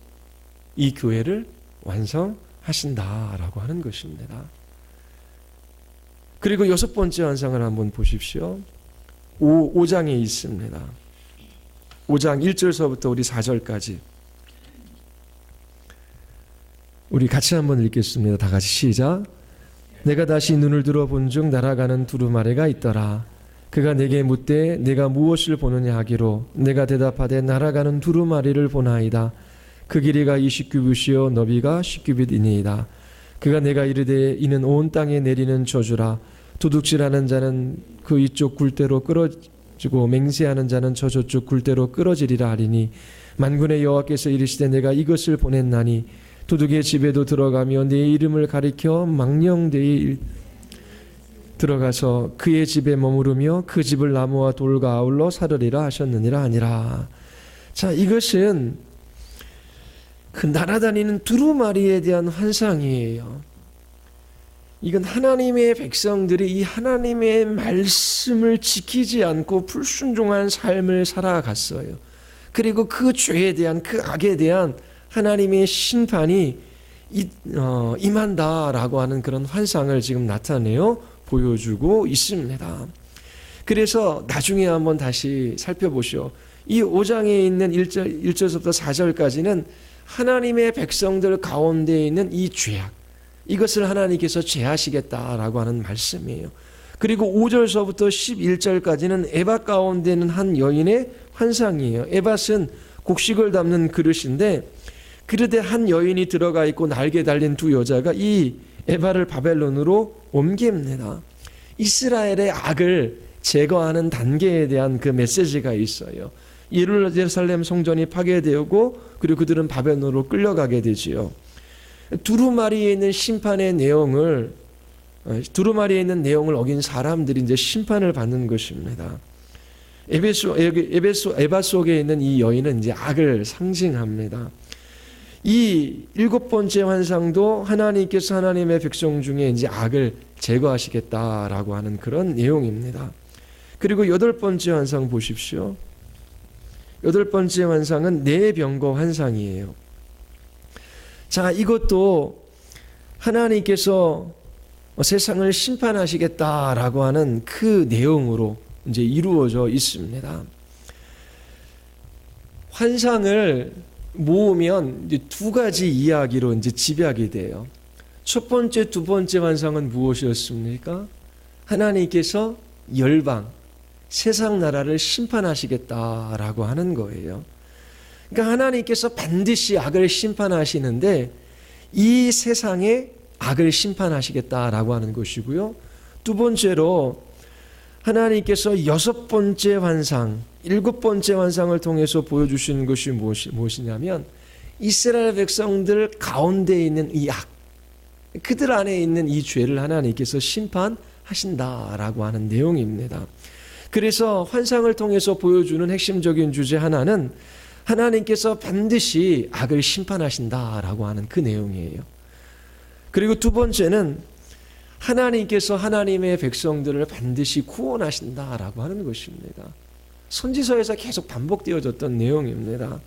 이 교회를 완성하신다라고 하는 것입니다. 그리고 여섯 번째 환상을 한번 보십시오. 5장에 있습니다. 5장 1절서부터 우리 4절까지 우리 같이 한번 읽겠습니다. 다 같이 시작. 내가 다시 눈을 들어 본즉 날아가는 두루마리가 있더라. 그가 내게 묻되 내가 무엇을 보느냐 하기로 내가 대답하되 날아가는 두루마리를 보나이다. 그 길이가 20규빗이요 너비가 10규빗이니이다. 그가 내가 이르되 이는 온 땅에 내리는 저주라. 도둑질하는 자는 그 이쪽 굴대로 끌어지고 맹세하는 자는 저쪽 굴대로 끌어지리라 하리니 만군의 여호와께서 이르시되 내가 이것을 보냈나니 도둑의 집에도 들어가며 내 이름을 가리켜 망령되이 들어가서 그의 집에 머무르며 그 집을 나무와 돌과 아울러 사르리라 하셨느니라 아니라. 자, 이것은 그 날아다니는 두루마리에 대한 환상이에요. 이건 하나님의 백성들이 이 하나님의 말씀을 지키지 않고 불순종한 삶을 살아갔어요. 그리고 그 죄에 대한, 그 악에 대한 하나님의 심판이 임한다라고 하는 그런 환상을 지금 나타내어 보여주고 있습니다. 그래서 나중에 한번 다시 살펴보시오. 이 5장에 있는 1절부터 4절까지는 하나님의 백성들 가운데 있는 이 죄악, 이것을 하나님께서 제하시겠다라고 하는 말씀이에요. 그리고 5절서부터 11절까지는 에바 가운데 있는 한 여인의 환상이에요. 에밧은 곡식을 담는 그릇인데 그릇에 한 여인이 들어가 있고 날개 달린 두 여자가 이 에바를 바벨론으로 옮깁니다. 이스라엘의 악을 제거하는 단계에 대한 그 메시지가 있어요. 예루살렘 성전이 파괴되고 그리고 그들은 바벨론으로 끌려가게 되지요. 두루마리에 있는 심판의 내용을 두루마리에 있는 내용을 어긴 사람들이 이제 심판을 받는 것입니다. 에바 속에 있는 이 여인은 이제 악을 상징합니다. 이 7번째 환상도 하나님께서 하나님의 백성 중에 이제 악을 제거하시겠다라고 하는 그런 내용입니다. 그리고 8번째 환상 보십시오. 8번째 환상은 내병거 환상이에요. 자, 이것도 하나님께서 세상을 심판하시겠다라고 하는 그 내용으로 이제 이루어져 있습니다. 환상을 모으면 이제 두 가지 이야기로 이제 집약이 돼요. 첫 번째, 두 번째 환상은 무엇이었습니까? 하나님께서 열방, 세상 나라를 심판하시겠다라고 하는 거예요. 그러니까 하나님께서 반드시 악을 심판하시는데 이 세상에 악을 심판하시겠다라고 하는 것이고요. 두 번째로 하나님께서 6번째 환상, 7번째 환상을 통해서 보여주시는 것이 무엇이냐면 이스라엘 백성들 가운데 있는 이 악, 그들 안에 있는 이 죄를 하나님께서 심판하신다라고 하는 내용입니다. 그래서 환상을 통해서 보여주는 핵심적인 주제 하나는 하나님께서 반드시 악을 심판하신다라고 하는 그 내용이에요. 그리고 두 번째는 하나님께서 하나님의 백성들을 반드시 구원하신다라고 하는 것입니다. 선지서에서 계속 반복되어졌던 내용입니다.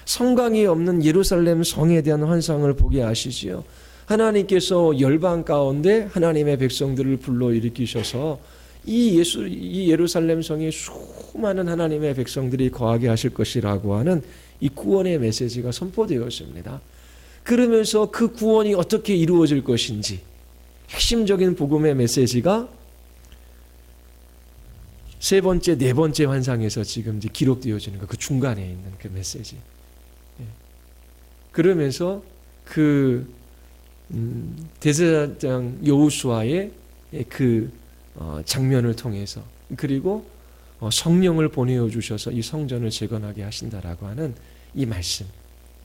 성곽이 없는 예루살렘 성에 대한 환상을 보게 하시지요. 하나님께서 열방 가운데 하나님의 백성들을 불러일으키셔서 이 예루살렘 성에 수많은 하나님의 백성들이 거하게 하실 것이라고 하는 이 구원의 메시지가 선포되었습니다. 그러면서 그 구원이 어떻게 이루어질 것인지 핵심적인 복음의 메시지가 세 번째, 네 번째 환상에서 지금 이제 기록되어지는 거, 그 중간에 있는 그 메시지. 그러면서 그 대제사장 여호수아의 그 장면을 통해서 그리고 성령을 보내어 주셔서 이 성전을 재건하게 하신다라고 하는 이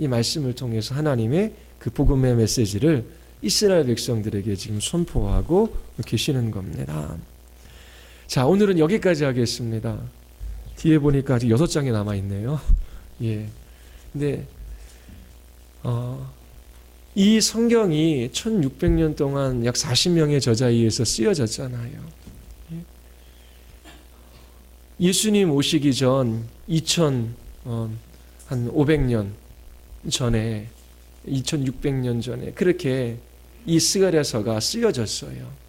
말씀을 통해서 하나님의 그 복음의 메시지를 이스라엘 백성들에게 지금 선포하고 계시는 겁니다. 자, 오늘은 여기까지 하겠습니다. 뒤에 보니까 아직 6장이 남아 있네요. 예. 근데 이 성경이 1600년 동안 약 40명의 저자에 의해서 쓰여졌잖아요. 예수님 오시기 전 2500년 전에 2600년 전에 그렇게 이 스가랴서가 쓰여졌어요.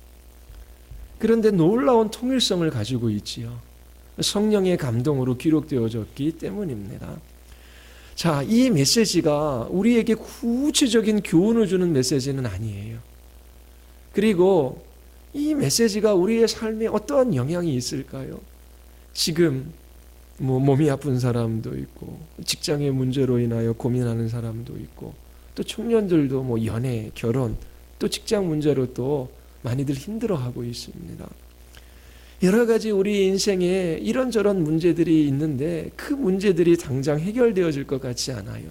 그런데 놀라운 통일성을 가지고 있지요. 성령의 감동으로 기록되어졌기 때문입니다. 자, 이 메시지가 우리에게 구체적인 교훈을 주는 메시지는 아니에요. 그리고 이 메시지가 우리의 삶에 어떠한 영향이 있을까요? 지금 몸이 아픈 사람도 있고, 직장의 문제로 인하여 고민하는 사람도 있고, 또 청년들도 연애, 결혼, 또 직장 문제로 또 많이들 힘들어하고 있습니다. 여러 가지 우리 인생에 이런저런 문제들이 있는데 그 문제들이 당장 해결되어질 것 같지 않아요.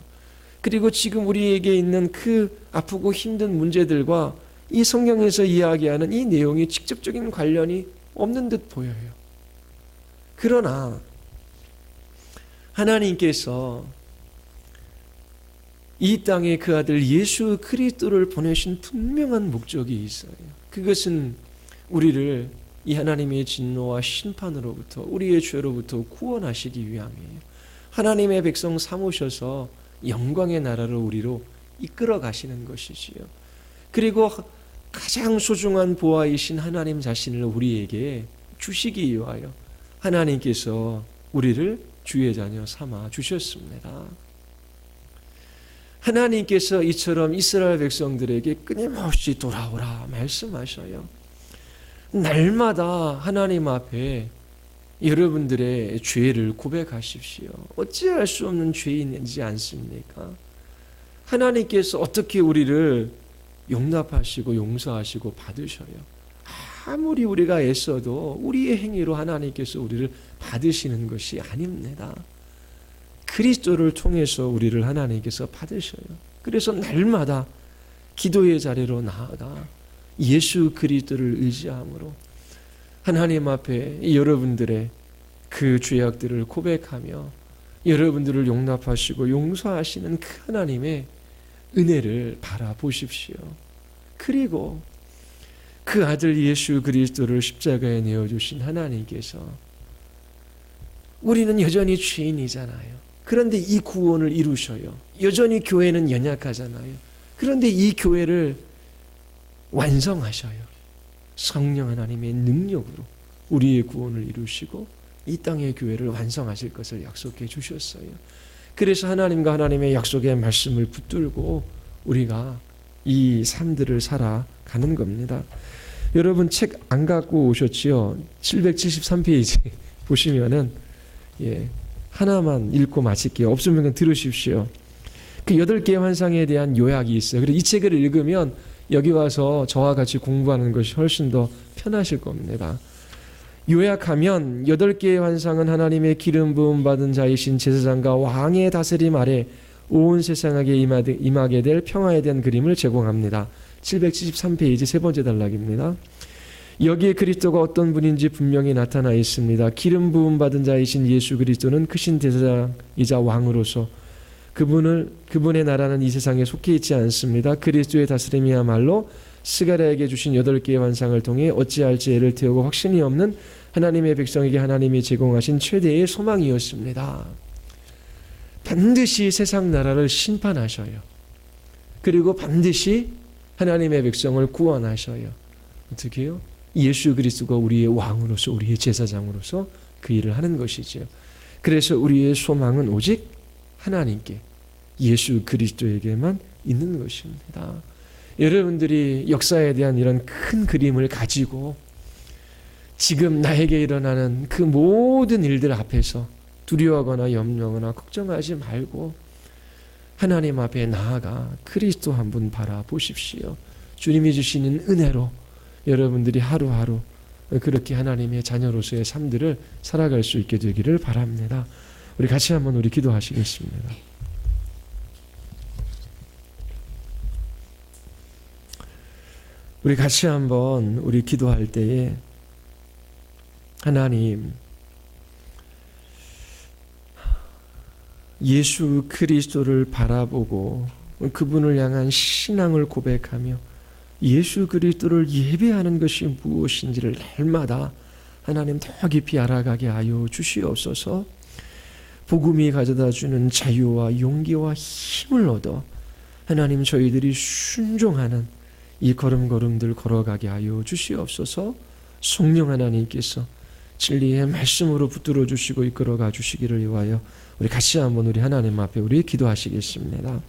그리고 지금 우리에게 있는 그 아프고 힘든 문제들과 이 성경에서 이야기하는 이 내용이 직접적인 관련이 없는 듯 보여요. 그러나 하나님께서 이 땅에 그 아들 예수 그리스도를 보내신 분명한 목적이 있어요. 그것은 우리를 이 하나님의 진노와 심판으로부터, 우리의 죄로부터 구원하시기 위함이에요. 하나님의 백성 삼으셔서 영광의 나라를 우리로 이끌어 가시는 것이지요. 그리고 가장 소중한 보아이신 하나님 자신을 우리에게 주시기 위하여 하나님께서 우리를 주의 자녀 삼아 주셨습니다. 하나님께서 이처럼 이스라엘 백성들에게 끊임없이 돌아오라 말씀하셔요. 날마다 하나님 앞에 여러분들의 죄를 고백하십시오. 어찌할 수 없는 죄인이지 않습니까? 하나님께서 어떻게 우리를 용납하시고 용서하시고 받으셔요. 아무리 우리가 애써도 우리의 행위로 하나님께서 우리를 받으시는 것이 아닙니다. 그리스도를 통해서 우리를 하나님께서 받으셔요. 그래서 날마다 기도의 자리로 나아가 예수 그리스도를 의지함으로 하나님 앞에 여러분들의 그 죄악들을 고백하며 여러분들을 용납하시고 용서하시는 그 하나님의 은혜를 바라보십시오. 그리고 그 아들 예수 그리스도를 십자가에 내어주신 하나님께서 우리는 여전히 죄인이잖아요. 그런데 이 구원을 이루셔요. 여전히 교회는 연약하잖아요. 그런데 이 교회를 완성하셔요. 성령 하나님의 능력으로 우리의 구원을 이루시고 이 땅의 교회를 완성하실 것을 약속해 주셨어요. 그래서 하나님과 하나님의 약속의 말씀을 붙들고 우리가 이 삶들을 살아가는 겁니다. 여러분 책 안 갖고 오셨지요? 773페이지 보시면은 하나만 읽고 마칠게요. 없으면 그냥 들으십시오. 그 8개의 환상에 대한 요약이 있어요. 그리고 이 책을 읽으면 여기 와서 저와 같이 공부하는 것이 훨씬 더 편하실 겁니다. 요약하면 8개의 환상은 하나님의 기름 부음 받은 자이신 제사장과 왕의 다스림 아래 온 세상에게 임하게 될 평화에 대한 그림을 제공합니다. 773페이지 세 번째 단락입니다. 여기에 그리스도가 어떤 분인지 분명히 나타나 있습니다. 기름 부음 받은 자이신 예수 그리스도는 크신 제사장이자 왕으로서 그분의 나라는 이 세상에 속해 있지 않습니다. 그리스도의 다스림이야말로 스가랴에게 주신 8개의 환상을 통해 어찌할지 애를 태우고 확신이 없는 하나님의 백성에게 하나님이 제공하신 최대의 소망이었습니다. 반드시 세상 나라를 심판하셔요. 그리고 반드시 하나님의 백성을 구원하셔요. 어떻게 해요? 예수 그리스도가 우리의 왕으로서 우리의 제사장으로서 그 일을 하는 것이죠. 그래서 우리의 소망은 오직 하나님께 예수 그리스도에게만 있는 것입니다. 여러분들이 역사에 대한 이런 큰 그림을 가지고 지금 나에게 일어나는 그 모든 일들 앞에서 두려워하거나 염려하거나 걱정하지 말고 하나님 앞에 나아가 그리스도 한 분 바라보십시오. 주님이 주시는 은혜로 여러분들이 하루하루 그렇게 하나님의 자녀로서의 삶들을 살아갈 수 있게 되기를 바랍니다. 우리 같이 한번 우리 기도하시겠습니다. 우리 같이 한번 우리 기도할 때에 하나님 예수 그리스도를 바라보고 그분을 향한 신앙을 고백하며 예수 그리스도를 예배하는 것이 무엇인지를 날마다 하나님 더 깊이 알아가게 하여 주시옵소서. 복음이 가져다주는 자유와 용기와 힘을 얻어 하나님 저희들이 순종하는 이 걸음걸음들 걸어가게 하여 주시옵소서. 성령 하나님께서 진리의 말씀으로 붙들어 주시고 이끌어가 주시기를 위하여 우리 같이 한번 우리 하나님 앞에 우리 기도하시겠습니다.